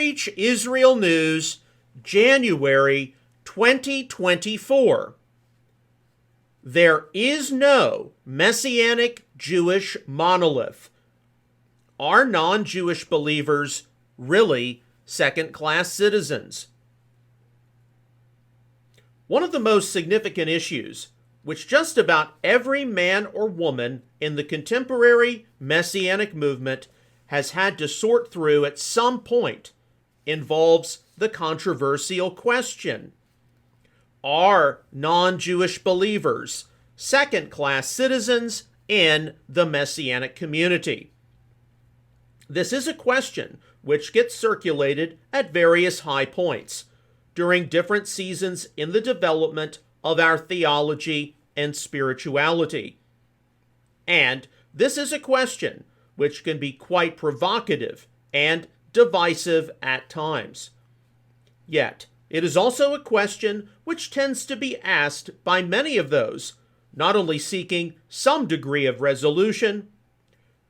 Outreach Israel News, January 2024. There is no Messianic Jewish monolith. Are non-Jewish believers really second-class citizens? One of the most significant issues, which just about every man or woman in the contemporary Messianic movement has had to sort through at some point, involves the controversial question: are non-Jewish believers second-class citizens in the Messianic community? This is a question which gets circulated at various high points during different seasons in the development of our theology and spirituality. And this is a question which can be quite provocative and divisive at times. Yet, it is also a question which tends to be asked by many of those not only seeking some degree of resolution,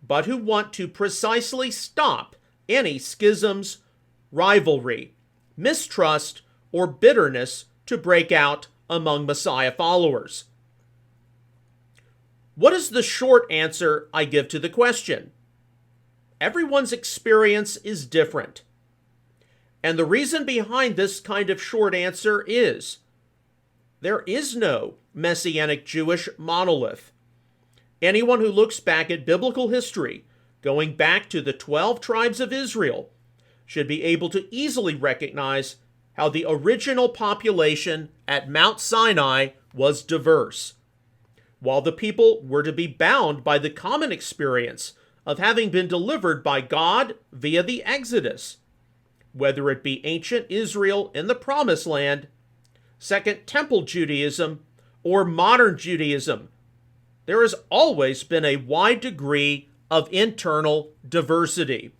but who want to precisely stop any schisms, rivalry, mistrust, or bitterness to break out among Messiah followers. What is the short answer I give to the question? Everyone's experience is different. And the reason behind this kind of short answer is there is no Messianic Jewish monolith. Anyone who looks back at biblical history, going back to the 12 tribes of Israel, should be able to easily recognize how the original population at Mount Sinai was diverse. While the people were to be bound by the common experience of having been delivered by God via the Exodus, whether it be ancient Israel in the Promised Land, Second Temple Judaism, or modern Judaism, there has always been a wide degree of internal diversity.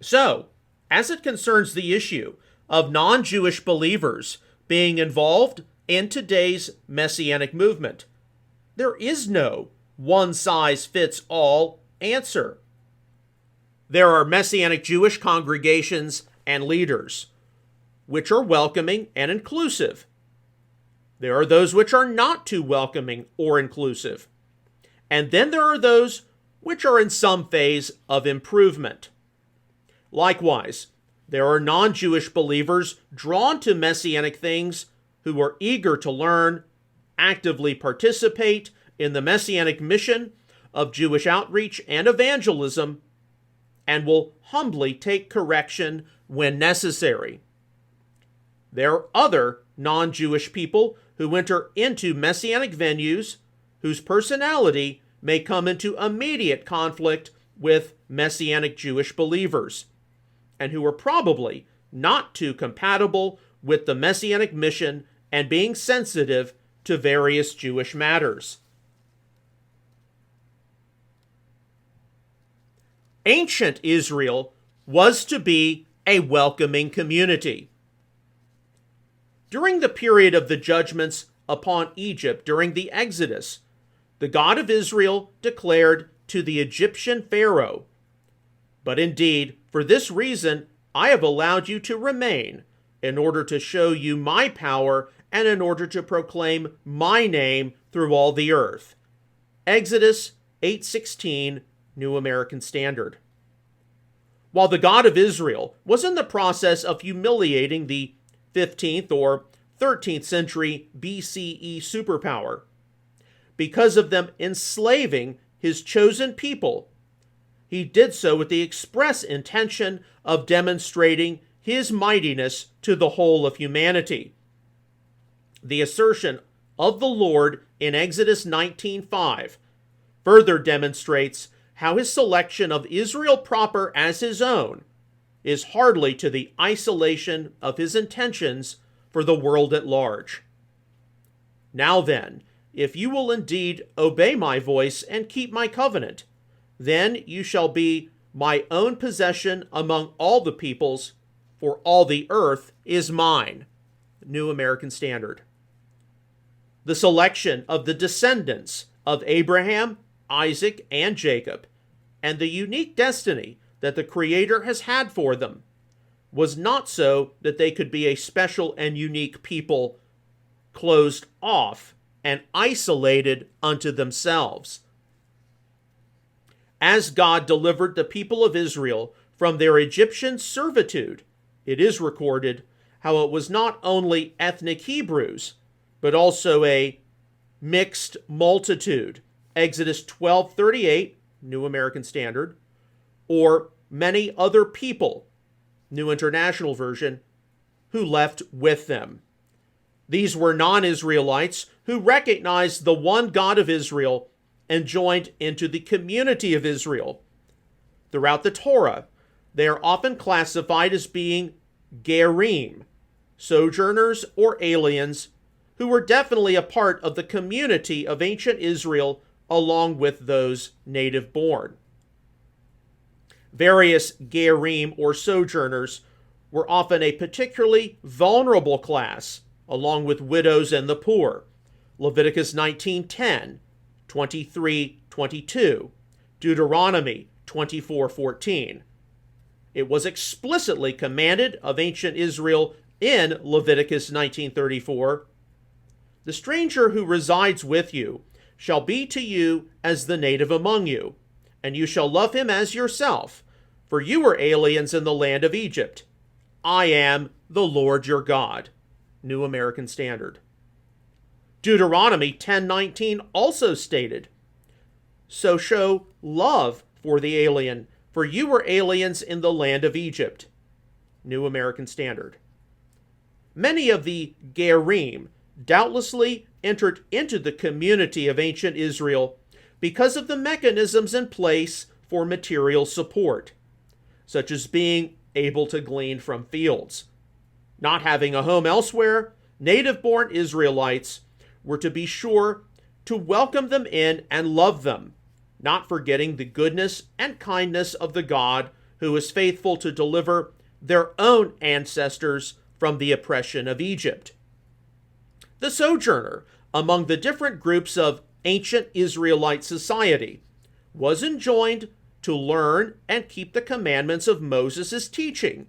So, as it concerns the issue of non-Jewish believers being involved in today's Messianic movement, there is no one-size-fits-all answer. There are Messianic Jewish congregations and leaders, which are welcoming and inclusive. There are those which are not too welcoming or inclusive. And then there are those which are in some phase of improvement. Likewise, there are non-Jewish believers drawn to Messianic things who are eager to learn, actively participate in the Messianic mission of Jewish outreach and evangelism, and will humbly take correction when necessary. There are other non-Jewish people who enter into Messianic venues whose personality may come into immediate conflict with Messianic Jewish believers, and who are probably not too compatible with the Messianic mission and being sensitive to various Jewish matters. Ancient Israel was to be a welcoming community. During the period of the judgments upon Egypt during the Exodus, the God of Israel declared to the Egyptian Pharaoh, "But indeed, for this reason, I have allowed you to remain, in order to show you my power and in order to proclaim my name through all the earth." Exodus 8:16, New American Standard. While the God of Israel was in the process of humiliating the 15th or 13th century BCE superpower, because of them enslaving his chosen people, he did so with the express intention of demonstrating his mightiness to the whole of humanity. The assertion of the Lord in Exodus 19:5 further demonstrates how his selection of Israel proper as his own is hardly to the isolation of his intentions for the world at large. Now then, if you will indeed obey my voice and keep my covenant, then you shall be my own possession among all the peoples, for all the earth is mine. New American Standard. The selection of the descendants of Abraham, Isaac, and Jacob, and the unique destiny that the Creator has had for them, was not so that they could be a special and unique people closed off and isolated unto themselves. As God delivered the people of Israel from their Egyptian servitude, it is recorded how it was not only ethnic Hebrews, but also a mixed multitude, Exodus 12:38, New American Standard, or many other people, New International Version, who left with them. These were non-Israelites who recognized the one God of Israel and joined into the community of Israel. Throughout the Torah, they are often classified as being gerim, sojourners or aliens, who were definitely a part of the community of ancient Israel along with those native-born. Various gerim or sojourners were often a particularly vulnerable class, along with widows and the poor. Leviticus 19:10, 23:22, Deuteronomy 24:14. It was explicitly commanded of ancient Israel in Leviticus 19:34, "The stranger who resides with you shall be to you as the native among you, and you shall love him as yourself, for you were aliens in the land of Egypt. I am the Lord your God." New American Standard. Deuteronomy 10:19 also stated, "So show love for the alien, for you were aliens in the land of Egypt." New American Standard. Many of the gerim doubtlessly entered into the community of ancient Israel because of the mechanisms in place for material support, such as being able to glean from fields. Not having a home elsewhere, native-born Israelites were to be sure to welcome them in and love them, not forgetting the goodness and kindness of the God who is faithful to deliver their own ancestors from the oppression of Egypt. The sojourner among the different groups of ancient Israelite society was enjoined to learn and keep the commandments of Moses' teaching,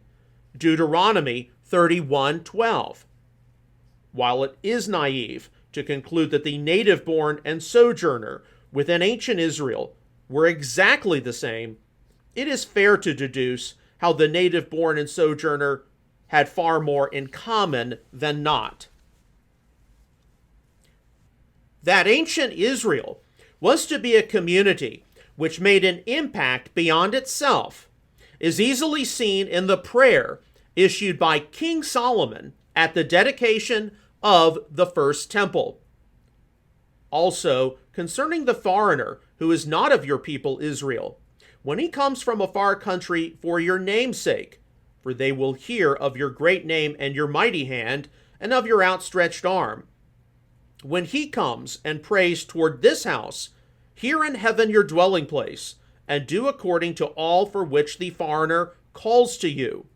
Deuteronomy 31:12. While it is naive to conclude that the native-born and sojourner within ancient Israel were exactly the same, it is fair to deduce how the native-born and sojourner had far more in common than not. That ancient Israel was to be a community which made an impact beyond itself is easily seen in the prayer issued by King Solomon at the dedication of the first temple. Also, concerning the foreigner who is not of your people Israel, when he comes from a far country for your name's sake, for they will hear of your great name and your mighty hand, and of your outstretched arm. When he comes and prays toward this house, hear in heaven your dwelling place, and do according to all for which the foreigner calls to you,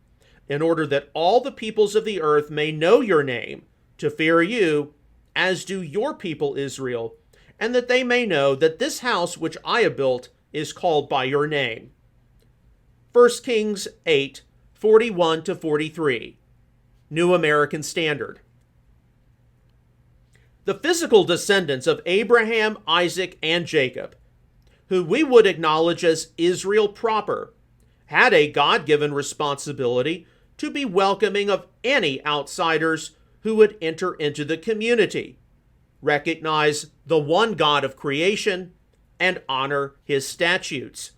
in order that all the peoples of the earth may know your name, to fear you, as do your people Israel, and that they may know that this house which I have built is called by your name. 1 Kings 8:41-43, New American Standard. The physical descendants of Abraham, Isaac, and Jacob, who we would acknowledge as Israel proper, had a God-given responsibility to be welcoming of any outsiders who would enter into the community, recognize the one God of creation, and honor his statutes.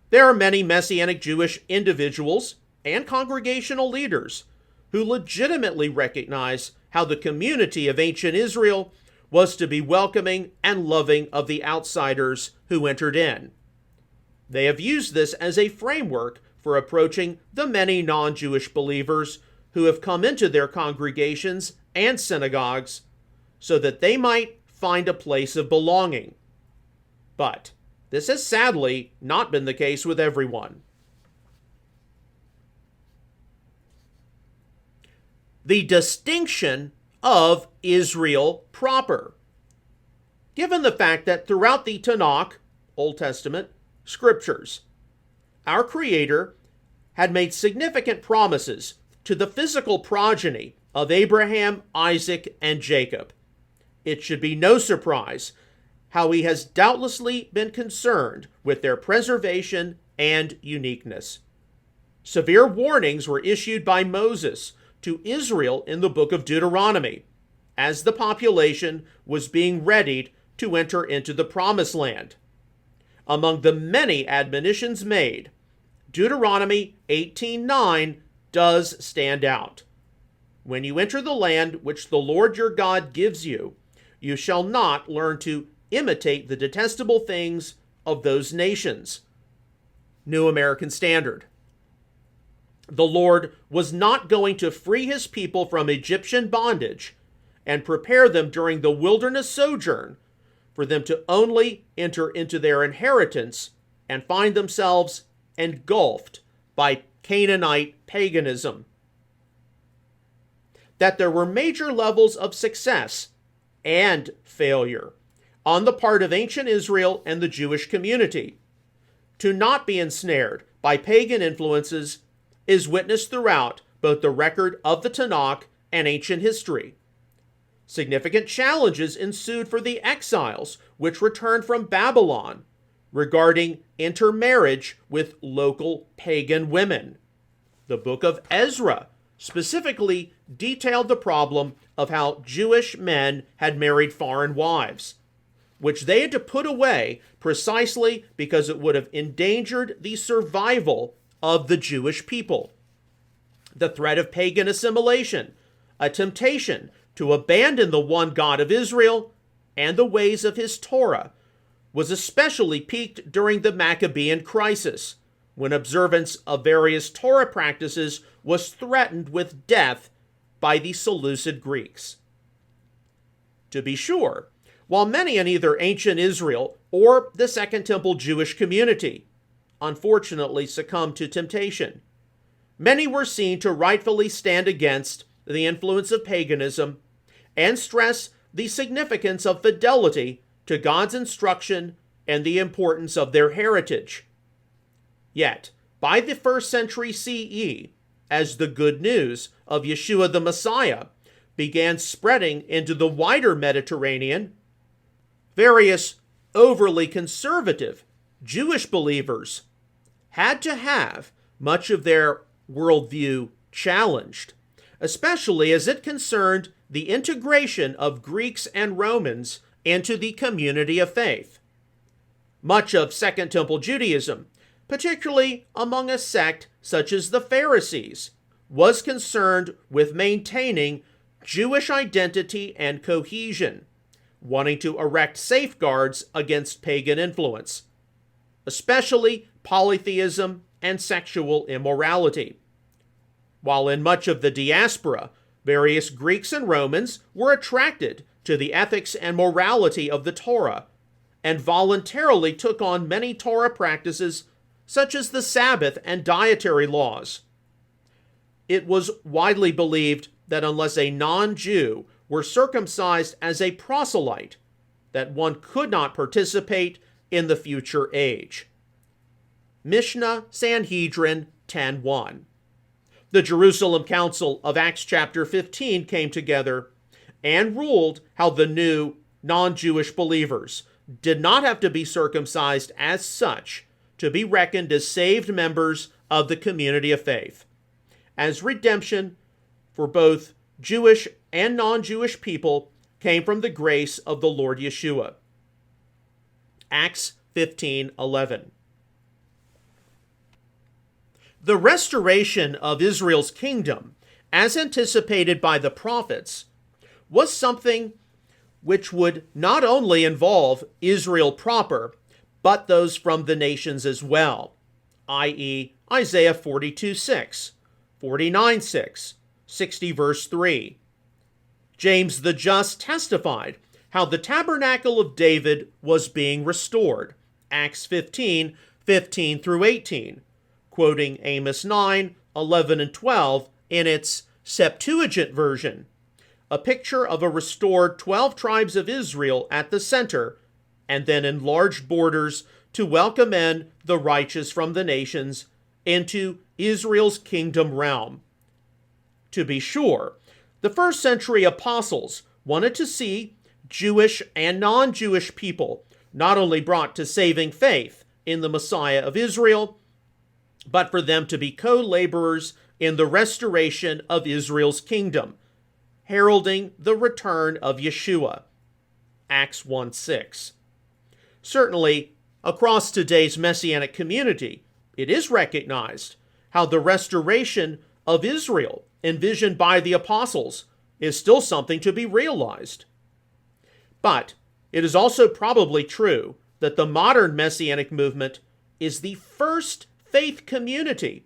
There are many Messianic Jewish individuals and congregational leaders who legitimately recognize how the community of ancient Israel was to be welcoming and loving of the outsiders who entered in. They have used this as a framework for approaching the many non-Jewish believers who have come into their congregations and synagogues so that they might find a place of belonging. But this has sadly not been the case with everyone. The distinction of Israel proper. Given the fact that throughout the Tanakh, Old Testament, scriptures, our Creator had made significant promises to the physical progeny of Abraham, Isaac, and Jacob. It should be no surprise how he has doubtlessly been concerned with their preservation and uniqueness. Severe warnings were issued by Moses to Israel in the book of Deuteronomy, as the population was being readied to enter into the Promised Land. Among the many admonitions made, Deuteronomy 18:9 does stand out. When you enter the land which the Lord your God gives you, you shall not learn to imitate the detestable things of those nations. New American Standard. The Lord was not going to free his people from Egyptian bondage and prepare them during the wilderness sojourn for them to only enter into their inheritance and find themselves engulfed by Canaanite paganism. That there were major levels of success and failure on the part of ancient Israel and the Jewish community. To not be ensnared by pagan influences is witnessed throughout both the record of the Tanakh and ancient history. Significant challenges ensued for the exiles which returned from Babylon regarding intermarriage with local pagan women. The book of Ezra specifically detailed the problem of how Jewish men had married foreign wives, which they had to put away precisely because it would have endangered the survival of the Jewish people. The threat of pagan assimilation, a temptation to abandon the one God of Israel and the ways of his Torah, was especially peaked during the Maccabean crisis, when observance of various Torah practices was threatened with death by the Seleucid Greeks. To be sure, while many in either ancient Israel or the Second Temple Jewish community unfortunately succumbed to temptation, many were seen to rightfully stand against the influence of paganism and stress the significance of fidelity to God's instruction and the importance of their heritage. Yet, by the 1st century CE, as the good news of Yeshua the Messiah began spreading into the wider Mediterranean, various overly conservative Jewish believers had to have much of their worldview challenged, especially as it concerned the integration of Greeks and Romans into the community of faith. Much of Second Temple Judaism, particularly among a sect such as the Pharisees, was concerned with maintaining Jewish identity and cohesion, wanting to erect safeguards against pagan influence, especially polytheism and sexual immorality. While in much of the diaspora, various Greeks and Romans were attracted to the ethics and morality of the Torah and voluntarily took on many Torah practices such as the Sabbath and dietary laws. It was widely believed that unless a non-Jew were circumcised as a proselyte, that one could not participate in the future age. Mishnah Sanhedrin 10:1. The Jerusalem Council of Acts chapter 15 came together and ruled how the new non-Jewish believers did not have to be circumcised as such to be reckoned as saved members of the community of faith, as redemption for both Jewish and non-Jewish people came from the grace of the Lord Yeshua. Acts 15:11. The restoration of Israel's kingdom, as anticipated by the prophets, was something which would not only involve Israel proper, but those from the nations as well, i.e. Isaiah 42:6, 49:6, 60 verse 3. James the Just testified how the tabernacle of David was being restored, Acts 15:15 through 18, quoting Amos 9:11 and 12 in its Septuagint version, a picture of a restored 12 tribes of Israel at the center, and then enlarged borders to welcome in the righteous from the nations into Israel's kingdom realm. To be sure, the first century apostles wanted to see Jewish and non-Jewish people not only brought to saving faith in the Messiah of Israel, but for them to be co-laborers in the restoration of Israel's kingdom, heralding the return of Yeshua. Acts 1:6. Certainly, across today's Messianic community, it is recognized how the restoration of Israel envisioned by the apostles is still something to be realized. But it is also probably true that the modern Messianic movement is the first faith community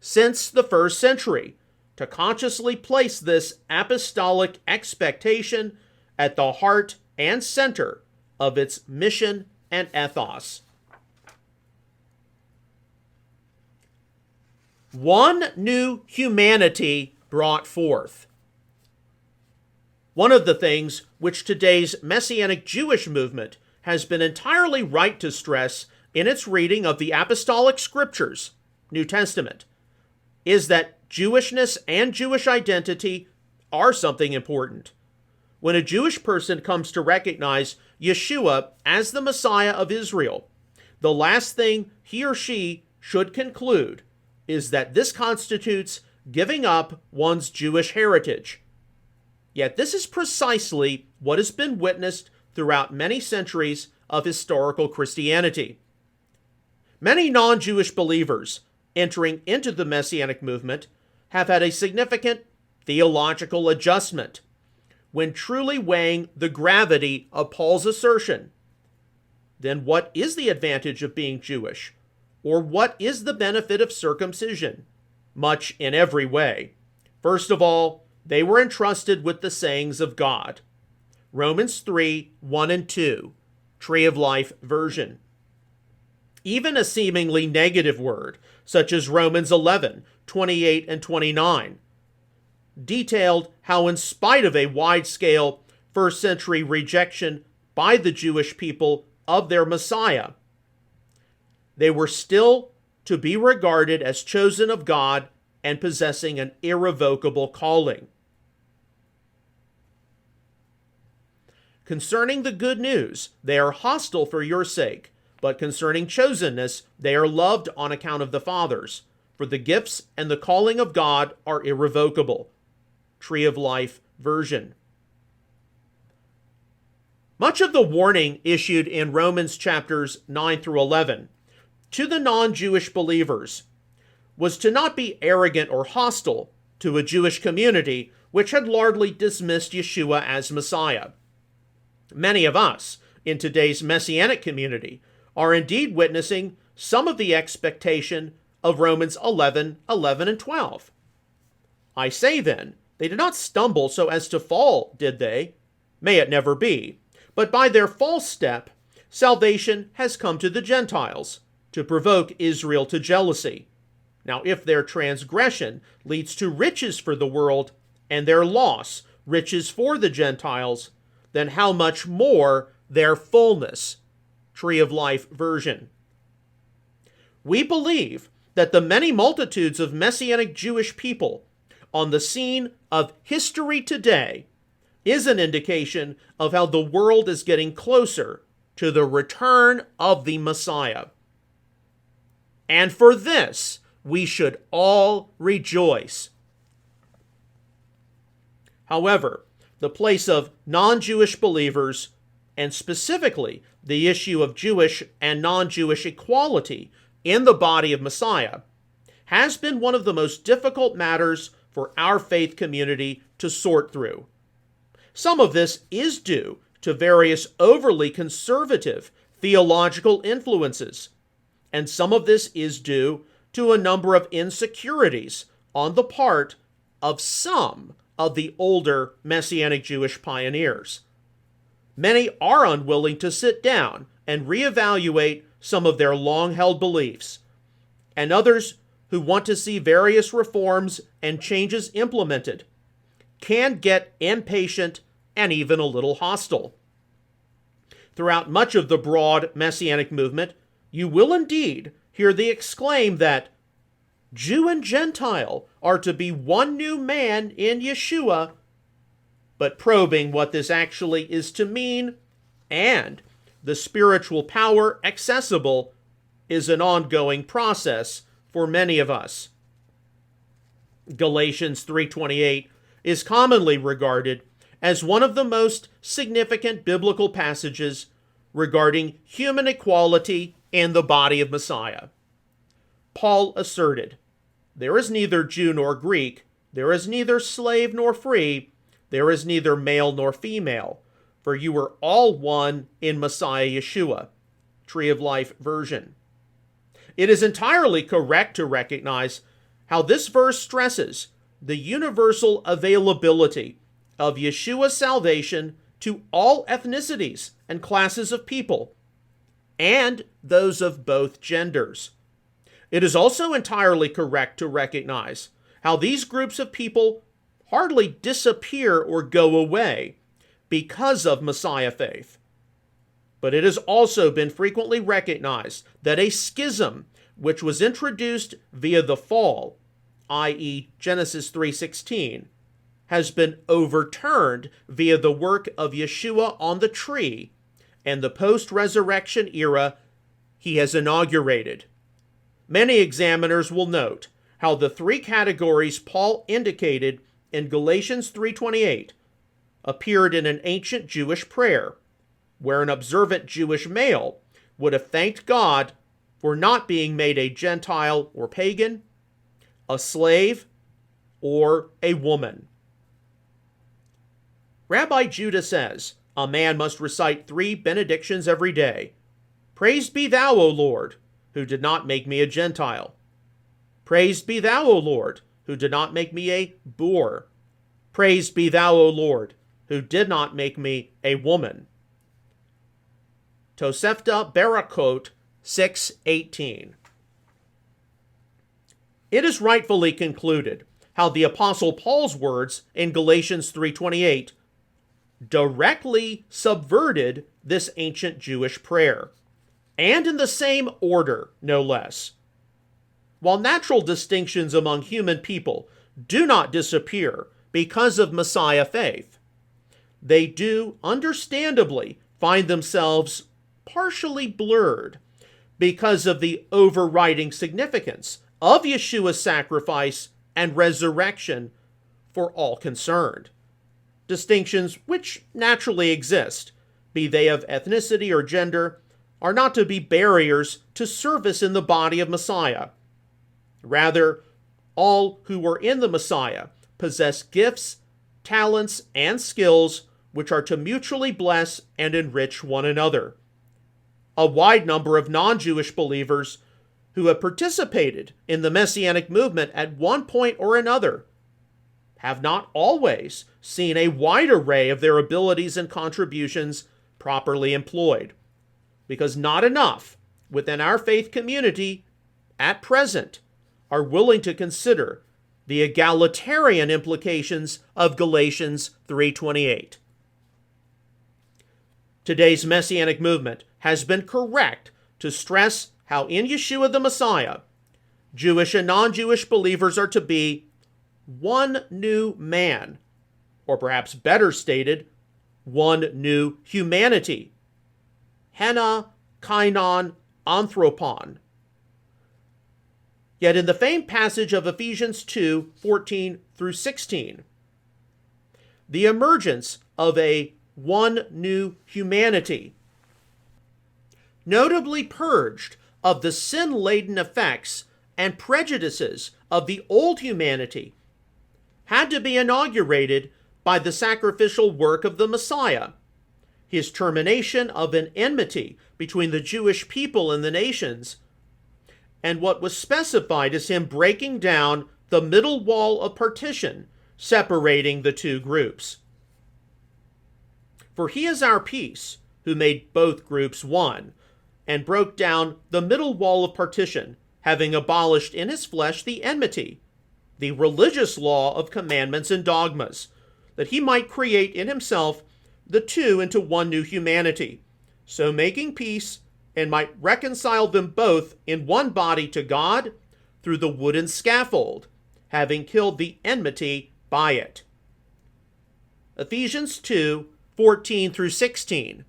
since the first century to consciously place this apostolic expectation at the heart and center of its mission and ethos. One new humanity brought forth. One of the things which today's Messianic Jewish movement has been entirely right to stress in its reading of the apostolic scriptures, New Testament, is that Jewishness and Jewish identity are something important. When a Jewish person comes to recognize Yeshua as the Messiah of Israel, the last thing he or she should conclude is that this constitutes giving up one's Jewish heritage. Yet this is precisely what has been witnessed throughout many centuries of historical Christianity. Many non-Jewish believers entering into the Messianic movement have had a significant theological adjustment when truly weighing the gravity of Paul's assertion. Then what is the advantage of being Jewish? Or what is the benefit of circumcision? Much in every way. First of all, they were entrusted with the sayings of God. Romans 3:1 and 2, Tree of Life version. Even a seemingly negative word, such as Romans 11:28 and 29, detailed how in spite of a wide-scale first century rejection by the Jewish people of their Messiah, they were still to be regarded as chosen of God and possessing an irrevocable calling. Concerning the good news, they are hostile for your sake, but concerning chosenness, they are loved on account of the fathers. For the gifts and the calling of God are irrevocable. Tree of Life version. Much of the warning issued in Romans chapters 9 through 11 to the non-Jewish believers was to not be arrogant or hostile to a Jewish community which had largely dismissed Yeshua as Messiah. Many of us in today's Messianic community are indeed witnessing some of the expectation of Romans 11:11 and 12. I say then, they did not stumble so as to fall, did they? May it never be. But by their false step, salvation has come to the Gentiles, to provoke Israel to jealousy. Now if their transgression leads to riches for the world, and their loss riches for the Gentiles, then how much more their fullness? Tree of Life version. We believe that the many multitudes of Messianic Jewish people on the scene of history today is an indication of how the world is getting closer to the return of the Messiah. And for this, we should all rejoice. However, the place of non-Jewish believers, and specifically the issue of Jewish and non-Jewish equality in the body of Messiah, has been one of the most difficult matters for our faith community to sort through. Some of this is due to various overly conservative theological influences, and some of this is due to a number of insecurities on the part of some of the older Messianic Jewish pioneers. Many are unwilling to sit down and reevaluate some of their long-held beliefs, and others who want to see various reforms and changes implemented can get impatient and even a little hostile. Throughout much of the broad Messianic movement, you will indeed hear the exclaim that Jew and Gentile are to be one new man in Yeshua, but probing what this actually is to mean and the spiritual power accessible is an ongoing process for many of us. Galatians 3:28 is commonly regarded as one of the most significant biblical passages regarding human equality in the body of Messiah. Paul asserted, "There is neither Jew nor Greek, there is neither slave nor free, there is neither male nor female, for you are all one in Messiah Yeshua." Tree of Life version. It is entirely correct to recognize how this verse stresses the universal availability of Yeshua's salvation to all ethnicities and classes of people, and those of both genders. It is also entirely correct to recognize how these groups of people hardly disappear or go away because of Messiah faith. But it has also been frequently recognized that a schism which was introduced via the fall, i.e. Genesis 3:16, has been overturned via the work of Yeshua on the tree and the post-resurrection era he has inaugurated. Many examiners will note how the three categories Paul indicated in Galatians 3:28 appeared in an ancient Jewish prayer, where an observant Jewish male would have thanked God for not being made a Gentile or pagan, a slave, or a woman. Rabbi Judah says, a man must recite 3 benedictions every day. Praised be thou, O Lord, who did not make me a Gentile. Praised be thou, O Lord, who did not make me a boor. Praised be thou, O Lord, who did not make me a woman. Tosefta Barakot 6:18. It is rightfully concluded how the Apostle Paul's words in Galatians 3:28 directly subverted this ancient Jewish prayer, and in the same order, no less. While natural distinctions among human people do not disappear because of Messiah faith, they do understandably find themselves partially blurred because of the overriding significance of Yeshua's sacrifice and resurrection for all concerned. Distinctions which naturally exist, be they of ethnicity or gender, are not to be barriers to service in the body of Messiah. Rather, all who are in the Messiah possess gifts, talents, and skills which are to mutually bless and enrich one another. A wide number of non-Jewish believers who have participated in the Messianic movement at one point or another have not always seen a wide array of their abilities and contributions properly employed, because not enough within our faith community at present are willing to consider the egalitarian implications of Galatians 3:28. Today's Messianic movement has been correct to stress how in Yeshua the Messiah, Jewish and non-Jewish believers are to be one new man, or perhaps better stated, one new humanity. Hena, Kainon, Anthropon. Yet in the famed passage of Ephesians 2:14 through 16, the emergence of a one new humanity, notably purged of the sin-laden effects and prejudices of the old humanity, had to be inaugurated by the sacrificial work of the Messiah, his termination of an enmity between the Jewish people and the nations, and what was specified as him breaking down the middle wall of partition separating the two groups. For he is our peace, who made both groups one, and broke down the middle wall of partition, having abolished in his flesh the enmity, the religious law of commandments and dogmas, that he might create in himself the two into one new humanity, so making peace, and might reconcile them both in one body to God, through the wooden scaffold, having killed the enmity by it. Ephesians 2:14 through 16,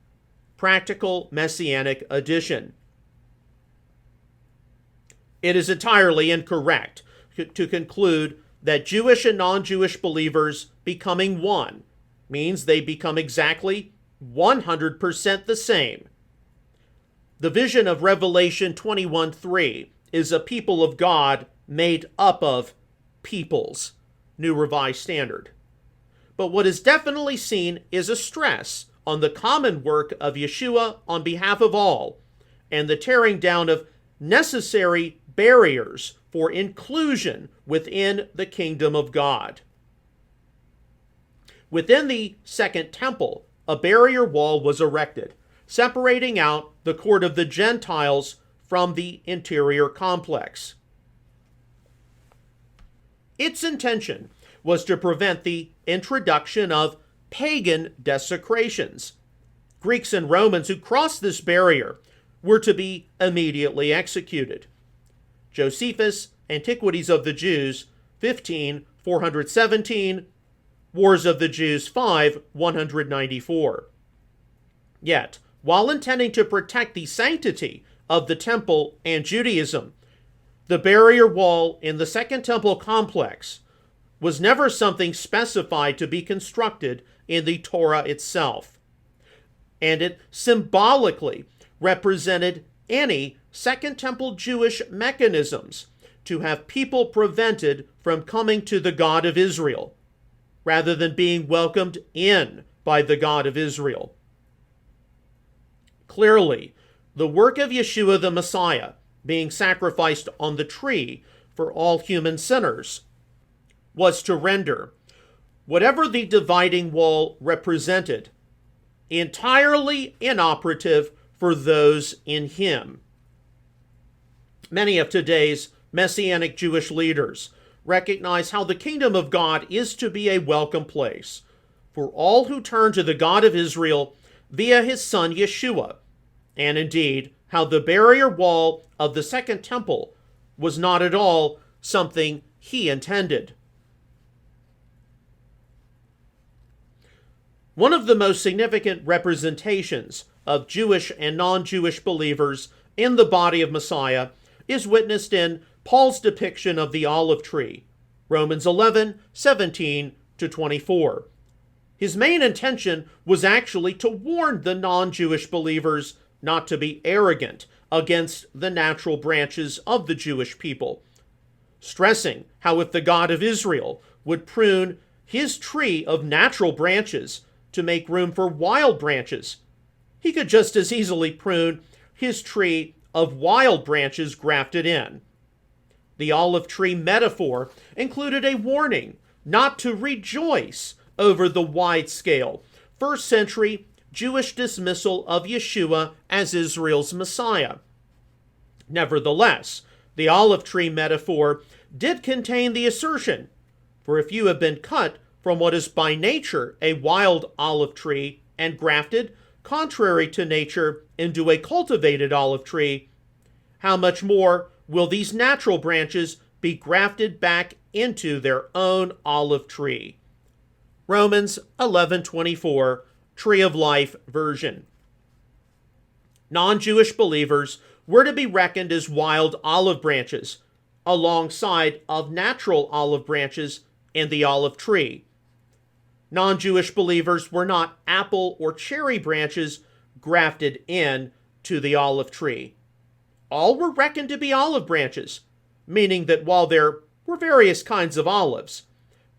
Practical Messianic Edition. It is entirely incorrect to conclude that Jewish and non-Jewish believers becoming one means they become exactly 100% the same. The vision of Revelation 21:3 is a people of God made up of peoples, New Revised Standard. But what is definitely seen is a stress on the common work of Yeshua on behalf of all, and the tearing down of necessary barriers for inclusion within the kingdom of God. Within the Second Temple, a barrier wall was erected, separating out the court of the Gentiles from the interior complex. Its intention was to prevent the introduction of pagan desecrations. Greeks and Romans who crossed this barrier were to be immediately executed. Josephus, Antiquities of the Jews, 15:417, Wars of the Jews 5:194. Yet, while intending to protect the sanctity of the temple and Judaism, the barrier wall in the Second Temple complex was never something specified to be constructed in the Torah itself, and it symbolically represented any Second Temple Jewish mechanisms to have people prevented from coming to the God of Israel, rather than being welcomed in by the God of Israel. Clearly, the work of Yeshua the Messiah, being sacrificed on the tree for all human sinners, was to render whatever the dividing wall represented entirely inoperative for those in him. Many of today's Messianic Jewish leaders recognize how the kingdom of God is to be a welcome place for all who turn to the God of Israel via his son Yeshua, and indeed how the barrier wall of the Second Temple was not at all something he intended. One of the most significant representations of Jewish and non-Jewish believers in the body of Messiah is witnessed in Paul's depiction of the olive tree, Romans 11:17-24. His main intention was actually to warn the non-Jewish believers not to be arrogant against the natural branches of the Jewish people, stressing how if the God of Israel would prune his tree of natural branches to make room for wild branches, he could just as easily prune his tree of wild branches grafted in. The olive tree metaphor included a warning not to rejoice over the wide-scale, first-century Jewish dismissal of Yeshua as Israel's Messiah. Nevertheless, the olive tree metaphor did contain the assertion, for if you have been cut from what is by nature a wild olive tree and grafted, contrary to nature, into a cultivated olive tree, how much more will these natural branches be grafted back into their own olive tree? Romans 11:24, Tree of Life version. Non-Jewish believers were to be reckoned as wild olive branches, alongside of natural olive branches in the olive tree. Non-Jewish believers were not apple or cherry branches grafted in to the olive tree. All were reckoned to be olive branches, meaning that while there were various kinds of olives,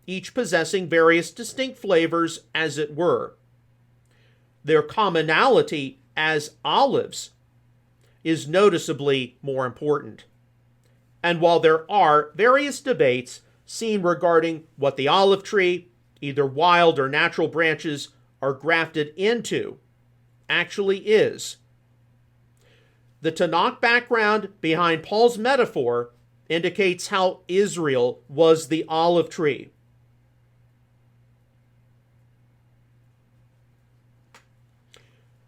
each possessing various distinct flavors as it were, their commonality as olives is noticeably more important. And while there are various debates seen regarding what the olive tree, either wild or natural branches, are grafted into, actually is, the Tanakh background behind Paul's metaphor indicates how Israel was the olive tree.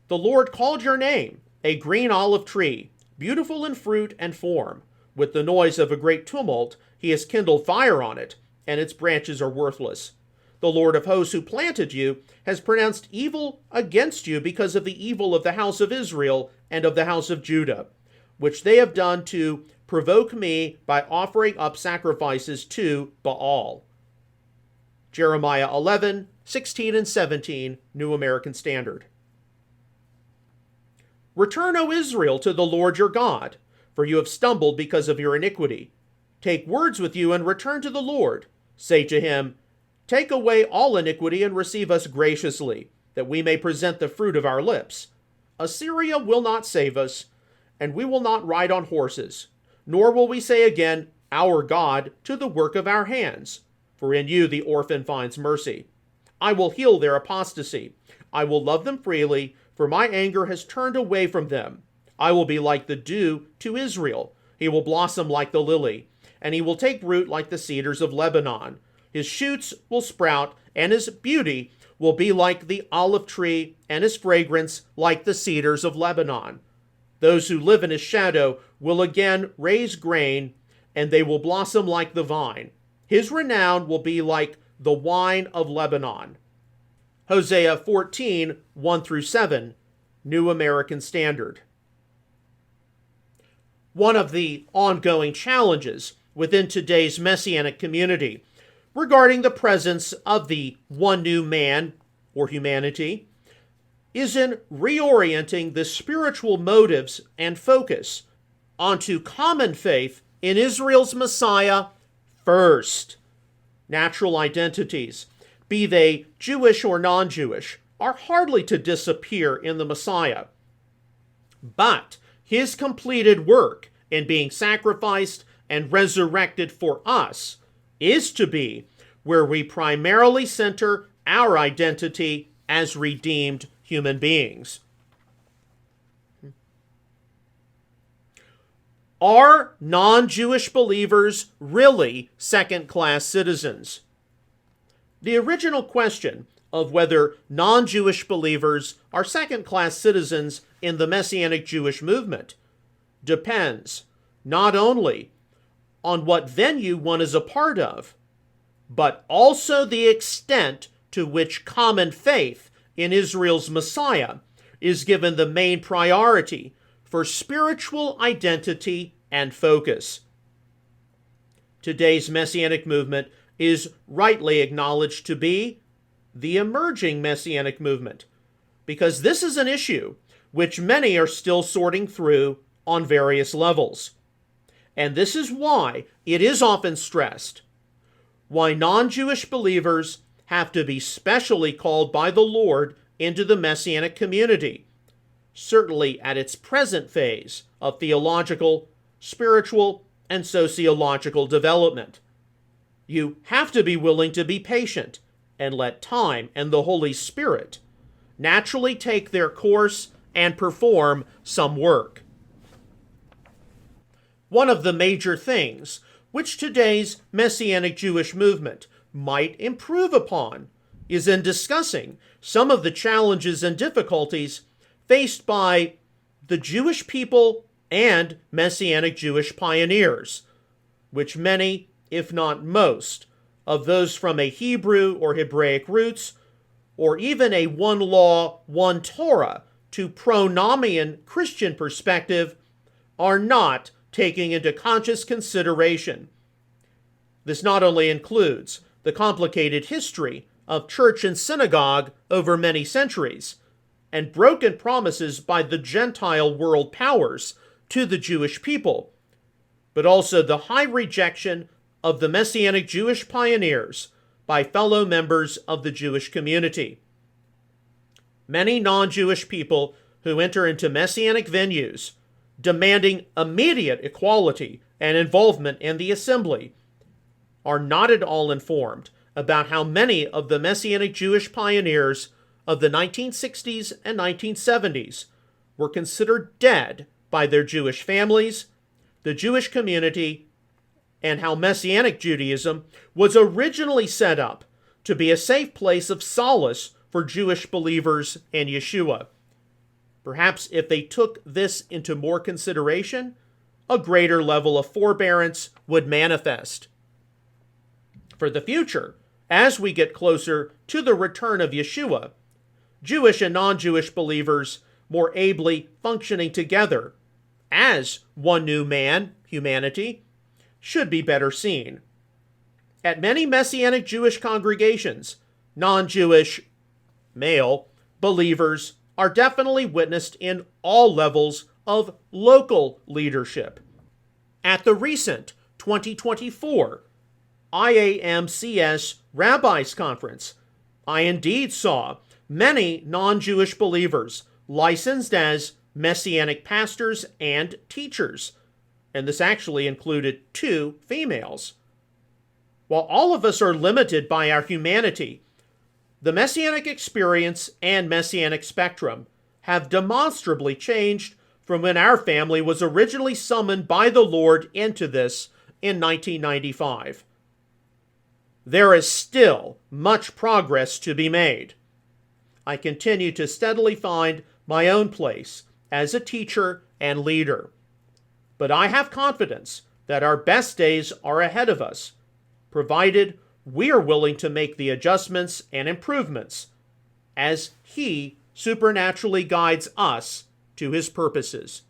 The Lord called your name a green olive tree, beautiful in fruit and form, With the noise of a great tumult, he has kindled fire on it, and its branches are worthless. The Lord of hosts who planted you has pronounced evil against you because of the evil of the house of Israel and of the house of Judah, which they have done to provoke me by offering up sacrifices to Baal. Jeremiah 11, 16 and 17, New American Standard. Return, O Israel, to the Lord your God, for you have stumbled because of your iniquity. Take words with you and return to the Lord. Say to him, take away all iniquity and receive us graciously, that we may present the fruit of our lips. Assyria will not save us, and we will not ride on horses, nor will we say again, our God, to the work of our hands. For in you the orphan finds mercy. I will heal their apostasy. I will love them freely, for my anger has turned away from them. I will be like the dew to Israel. He will blossom like the lily, and he will take root like the cedars of Lebanon. His shoots will sprout, and his beauty will be like the olive tree, and his fragrance like the cedars of Lebanon. Those who live in his shadow will again raise grain, and they will blossom like the vine. His renown will be like the wine of Lebanon. Hosea 14, 1 through 7, New American Standard. One of the ongoing challenges within today's Messianic community regarding the presence of the one new man, or humanity, is in reorienting the spiritual motives and focus onto common faith in Israel's Messiah first. Natural identities, be they Jewish or non-Jewish, are hardly to disappear in the Messiah. But his completed work in being sacrificed and resurrected for us is to be where we primarily center our identity as redeemed human beings. Are non-Jewish believers really second-class citizens? The original question of whether non-Jewish believers are second-class citizens in the Messianic Jewish movement depends not only on what venue one is a part of, but also the extent to which common faith in Israel's Messiah is given the main priority for spiritual identity and focus. Today's Messianic movement is rightly acknowledged to be the emerging Messianic movement, because this is an issue which many are still sorting through on various levels. And this is why it is often stressed why non-Jewish believers have to be specially called by the Lord into the Messianic community, certainly at its present phase of theological, spiritual, and sociological development. You have to be willing to be patient and let time and the Holy Spirit naturally take their course and perform some work. One of the major things which today's Messianic Jewish movement might improve upon is in discussing some of the challenges and difficulties faced by the Jewish people and Messianic Jewish pioneers, which many, if not most, of those from a Hebrew or Hebraic roots, or even a one law, one Torah to pronomian Christian perspective, are not taking into conscious consideration. This not only includes the complicated history of church and synagogue over many centuries, and broken promises by the Gentile world powers to the Jewish people, but also the high rejection of the Messianic Jewish pioneers by fellow members of the Jewish community. Many non-Jewish people who enter into Messianic venues demanding immediate equality and involvement in the assembly are not at all informed about how many of the Messianic Jewish pioneers of the 1960s and 1970s were considered dead by their Jewish families, the Jewish community, and how Messianic Judaism was originally set up to be a safe place of solace for Jewish believers in Yeshua. Perhaps if they took this into more consideration, a greater level of forbearance would manifest. For the future, as we get closer to the return of Yeshua, Jewish and non-Jewish believers more ably functioning together as one new man, humanity, should be better seen. At many Messianic Jewish congregations, non-Jewish male believers are definitely witnessed in all levels of local leadership. At the recent 2024 IAMCS Rabbis Conference, I indeed saw many non-Jewish believers licensed as Messianic pastors and teachers, and this actually included 2 females. While all of us are limited by our humanity, the Messianic experience and Messianic spectrum have demonstrably changed from when our family was originally summoned by the Lord into this in 1995. There is still much progress to be made. I continue to steadily find my own place as a teacher and leader, but I have confidence that our best days are ahead of us, provided we are willing to make the adjustments and improvements as He supernaturally guides us to His purposes.